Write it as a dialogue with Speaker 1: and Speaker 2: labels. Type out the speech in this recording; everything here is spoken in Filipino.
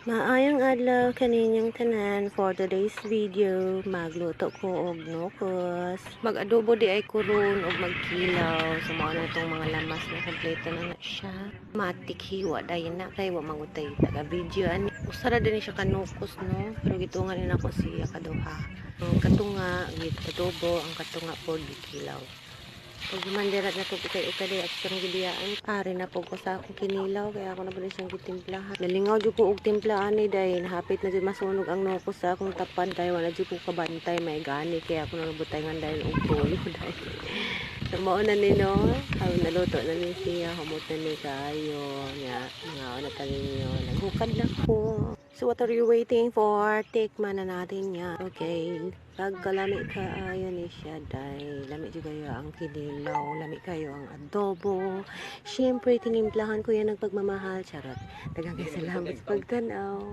Speaker 1: Maayong adlaw kaninyong tanan. For today's video, magluto ko og nukos. Mag-adobo di ay kuron og magkilaw. So mao na itong mga lamas na kompleto na siya. Matik hiwa dayon na kay wa mangutay taga video ani. Usara din siya kanukos no, pero gitungan ni nako siya kaduha. Ang katunga gid adobo, ang katunga pod gikilaw. Pag mandirat na tubig kay ukade at sarang gidiyaan, ari na po ko sa akong kinilaw, kaya ako na pala siyang gitimplahan. Nalingaw dyan ko og timplahan ni dahil hapit na dyan masunog ang nuko sa akong tapan dahil wala dyan ko kabantay, may gani, kaya ako nalubutay nga dahil og tulo dahil. So mauna ni no, naluto na ni siya, humot na ni kayo, nga na taninyo, naghukad na ko. So what are you waiting for? Tikman na natin yan. Okay. Pagkalami ka ayon ni siya dahil lami juga kayo ang kinilaw, lami kayo ang adobo. Siyempre tinimplahan ko yan ng pagmamahal. Charot. Daghang salamat sa pagtanaw.